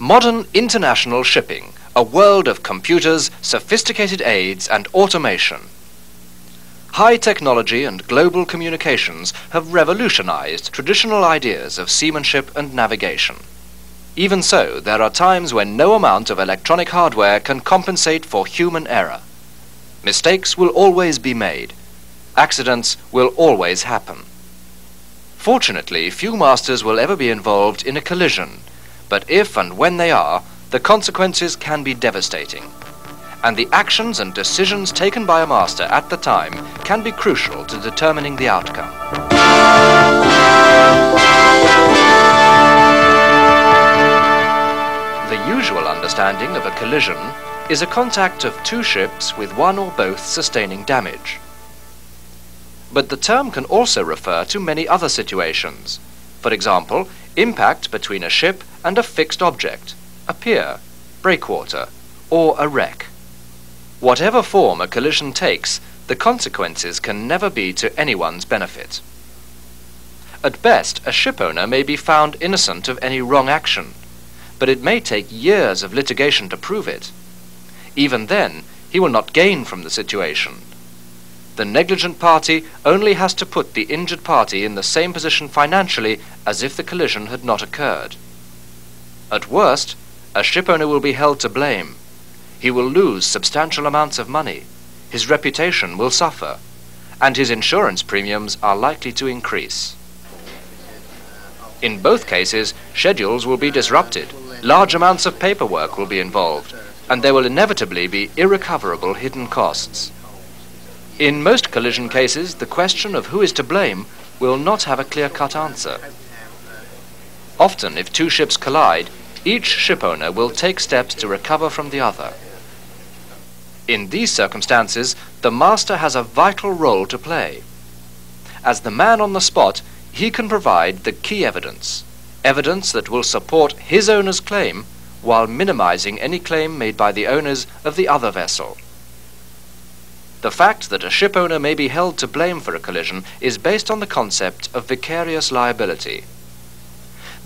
Modern international shipping, a world of computers, sophisticated aids and automation. High technology and global communications have revolutionized traditional ideas of seamanship and navigation. Even so, there are times when no amount of electronic hardware can compensate for human error. Mistakes will always be made. Accidents will always happen. Fortunately, few masters will ever be involved in a collision, but if and when they are, the consequences can be devastating. And the actions and decisions taken by a master at the time can be crucial to determining the outcome. The usual understanding of a collision is a contact of two ships with one or both sustaining damage. But the term can also refer to many other situations. For example, impact between a ship and a fixed object, a pier, breakwater, or a wreck. Whatever form a collision takes, the consequences can never be to anyone's benefit. At best, a shipowner may be found innocent of any wrong action, but it may take years of litigation to prove it. Even then, he will not gain from the situation. The negligent party only has to put the injured party in the same position financially as if the collision had not occurred. At worst, a shipowner will be held to blame. He will lose substantial amounts of money, his reputation will suffer, and his insurance premiums are likely to increase. In both cases, schedules will be disrupted, large amounts of paperwork will be involved, and there will inevitably be irrecoverable hidden costs. In most collision cases, the question of who is to blame will not have a clear-cut answer. Often, if two ships collide, each shipowner will take steps to recover from the other. In these circumstances, the master has a vital role to play. As the man on the spot, he can provide the key evidence, evidence that will support his owner's claim while minimizing any claim made by the owners of the other vessel. The fact that a shipowner may be held to blame for a collision is based on the concept of vicarious liability.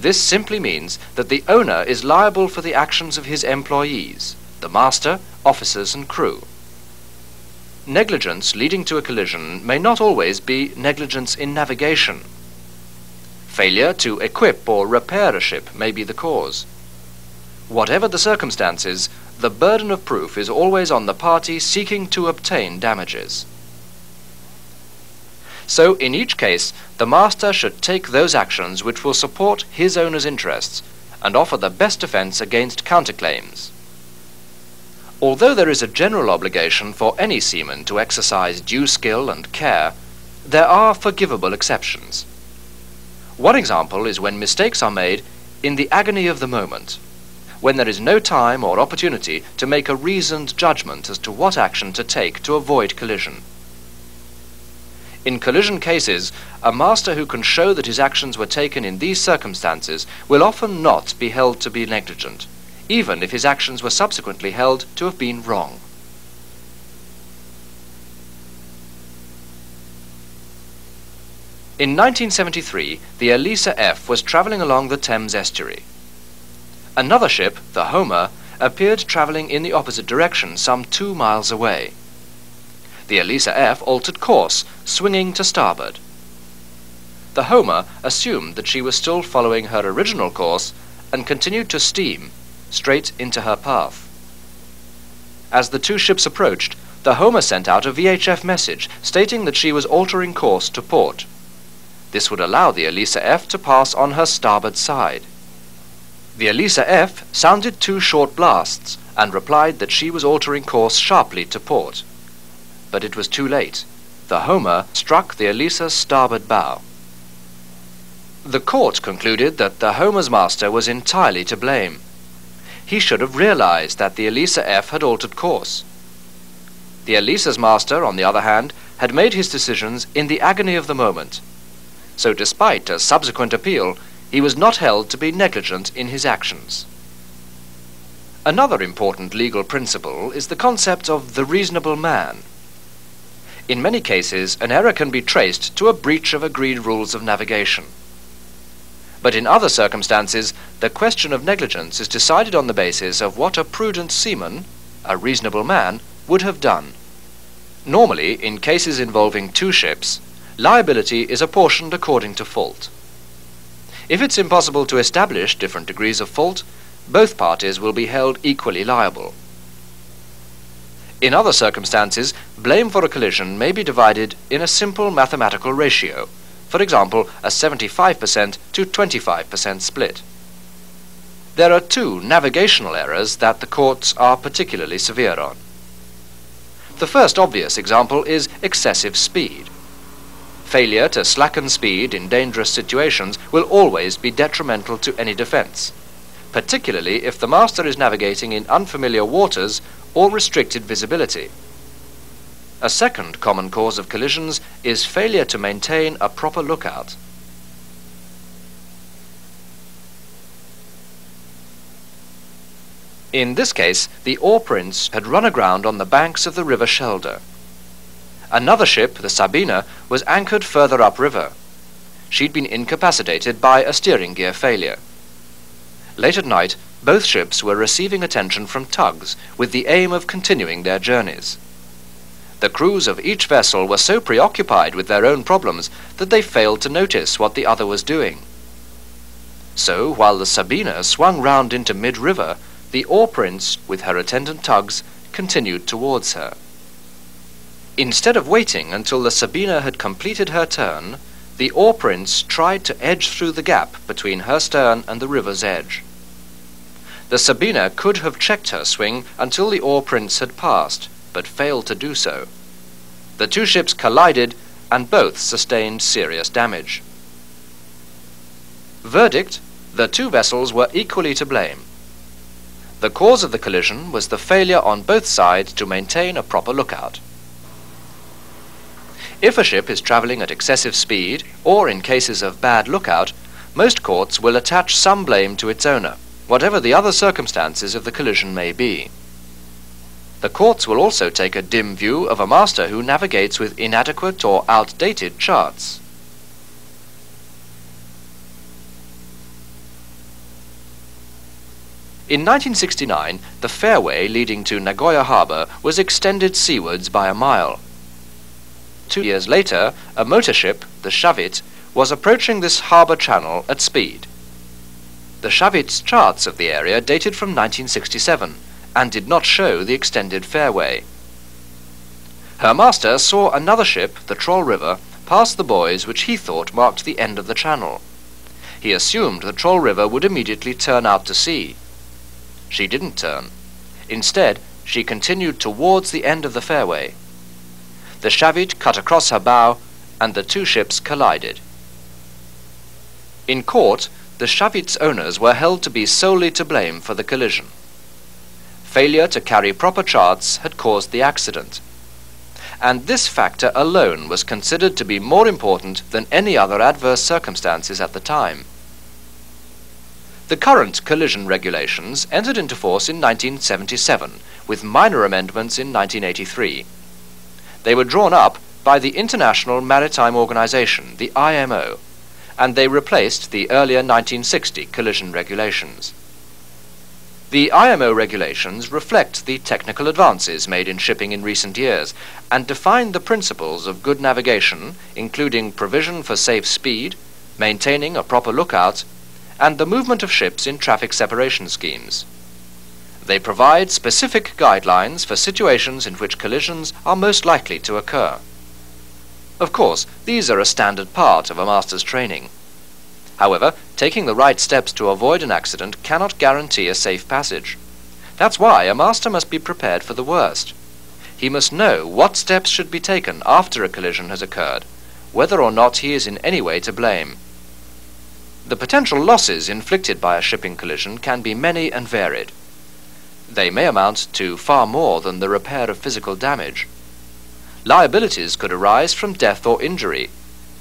This simply means that the owner is liable for the actions of his employees, the master, officers and crew. Negligence leading to a collision may not always be negligence in navigation. Failure to equip or repair a ship may be the cause. Whatever the circumstances, the burden of proof is always on the party seeking to obtain damages. So, in each case, the master should take those actions which will support his owner's interests and offer the best defense against counterclaims. Although there is a general obligation for any seaman to exercise due skill and care, there are forgivable exceptions. One example is when mistakes are made in the agony of the moment, when there is no time or opportunity to make a reasoned judgment as to what action to take to avoid collision. In collision cases, a master who can show that his actions were taken in these circumstances will often not be held to be negligent, even if his actions were subsequently held to have been wrong. In 1973, the Elisa F was travelling along the Thames estuary. Another ship, the Homer, appeared travelling in the opposite direction some 2 miles away. The Elisa F altered course, swinging to starboard. The Homer assumed that she was still following her original course and continued to steam straight into her path. As the two ships approached, the Homer sent out a VHF message stating that she was altering course to port. This would allow the Elisa F to pass on her starboard side. The Elisa F sounded 2 short blasts and replied that she was altering course sharply to port. But it was too late. The Homer struck the Elisa's starboard bow. The court concluded that the Homer's master was entirely to blame. He should have realized that the Elisa F had altered course. The Elisa's master, on the other hand, had made his decisions in the agony of the moment. So despite a subsequent appeal, he was not held to be negligent in his actions. Another important legal principle is the concept of the reasonable man. In many cases, an error can be traced to a breach of agreed rules of navigation. But in other circumstances, the question of negligence is decided on the basis of what a prudent seaman, a reasonable man, would have done. Normally, in cases involving two ships, liability is apportioned according to fault. If it's impossible to establish different degrees of fault, both parties will be held equally liable. In other circumstances, blame for a collision may be divided in a simple mathematical ratio, for example, a 75% to 25% split. There are two navigational errors that the courts are particularly severe on. The first obvious example is excessive speed. Failure to slacken speed in dangerous situations will always be detrimental to any defense, particularly if the master is navigating in unfamiliar waters or restricted visibility. A second common cause of collisions is failure to maintain a proper lookout. In this case, the Oar Prince had run aground on the banks of the river Schelde. Another ship, the Sabina, was anchored further upriver. She'd been incapacitated by a steering gear failure. Late at night, both ships were receiving attention from tugs with the aim of continuing their journeys. The crews of each vessel were so preoccupied with their own problems that they failed to notice what the other was doing. So, while the Sabina swung round into mid-river, the Oar Prince, with her attendant tugs, continued towards her. Instead of waiting until the Sabina had completed her turn, the Oar Prince tried to edge through the gap between her stern and the river's edge. The Sabina could have checked her swing until the Oar Prince had passed, but failed to do so. The two ships collided, and both sustained serious damage. Verdict: the two vessels were equally to blame. The cause of the collision was the failure on both sides to maintain a proper lookout. If a ship is traveling at excessive speed, or in cases of bad lookout, most courts will attach some blame to its owner, whatever the other circumstances of the collision may be. The courts will also take a dim view of a master who navigates with inadequate or outdated charts. In 1969, the fairway leading to Nagoya Harbor was extended seawards by a mile. 2 years later, a motor ship, the Shavit, was approaching this harbor channel at speed. The Shavit's charts of the area dated from 1967 and did not show the extended fairway. Her master saw another ship, the Troll River, pass the buoys which he thought marked the end of the channel. He assumed the Troll River would immediately turn out to sea. She didn't turn. Instead, she continued towards the end of the fairway. The Shavit cut across her bow, and the two ships collided. In court, the Shavit's owners were held to be solely to blame for the collision. Failure to carry proper charts had caused the accident, and this factor alone was considered to be more important than any other adverse circumstances at the time. The current collision regulations entered into force in 1977, with minor amendments in 1983. They were drawn up by the International Maritime Organization, the IMO, and they replaced the earlier 1960 collision regulations. The IMO regulations reflect the technical advances made in shipping in recent years and define the principles of good navigation, including provision for safe speed, maintaining a proper lookout, and the movement of ships in traffic separation schemes. They provide specific guidelines for situations in which collisions are most likely to occur. Of course, these are a standard part of a master's training. However, taking the right steps to avoid an accident cannot guarantee a safe passage. That's why a master must be prepared for the worst. He must know what steps should be taken after a collision has occurred, whether or not he is in any way to blame. The potential losses inflicted by a shipping collision can be many and varied. They may amount to far more than the repair of physical damage. Liabilities could arise from death or injury,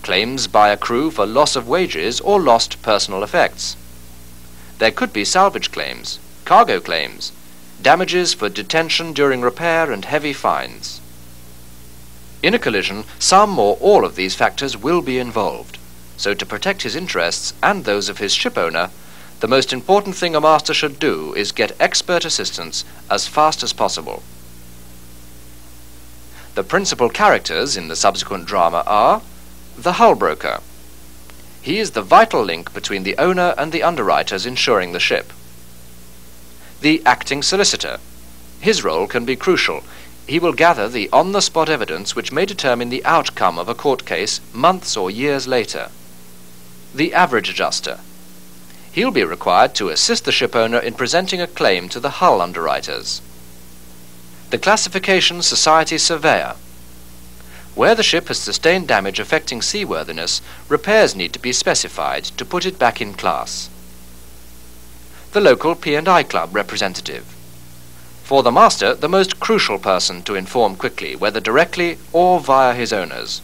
claims by a crew for loss of wages or lost personal effects. There could be salvage claims, cargo claims, damages for detention during repair, and heavy fines. In a collision, some or all of these factors will be involved. So to protect his interests and those of his ship owner, the most important thing a master should do is get expert assistance as fast as possible. The principal characters in the subsequent drama are the hull broker. He is the vital link between the owner and the underwriters insuring the ship. The acting solicitor. His role can be crucial. He will gather the on-the-spot evidence which may determine the outcome of a court case months or years later. The average adjuster. He'll be required to assist the ship owner in presenting a claim to the hull underwriters. The classification society surveyor. Where the ship has sustained damage affecting seaworthiness, repairs need to be specified to put it back in class. The local P&I club representative. For the master, the most crucial person to inform quickly, whether directly or via his owners.